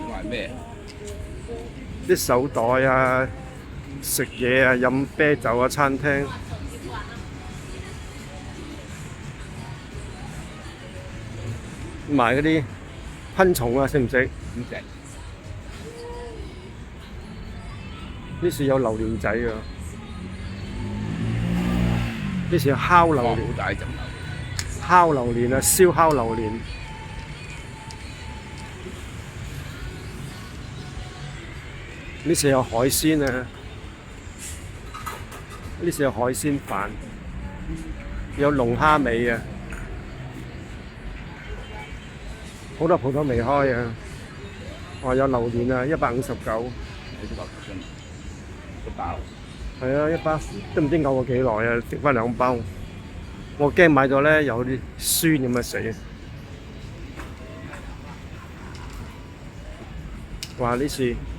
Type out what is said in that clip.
買咩？啲手袋啊、食嘢啊、飲啤酒啊、餐廳。買嗰啲昆蟲啊，識唔識？唔食。呢時有榴蓮仔啊！呢時有烤榴好蓮、大陣榴烤榴蓮啊，燒烤榴蓮。呢時有海鮮啊！呢時有海鮮飯，有龍蝦尾啊！好多鋪頭未開啊！哦，有榴蓮啊，159。你都話真個包。係啊，一包都唔知嘔過幾耐啊，剩翻2包。我驚買咗咧有啲酸咁啊死！哇！呢次〜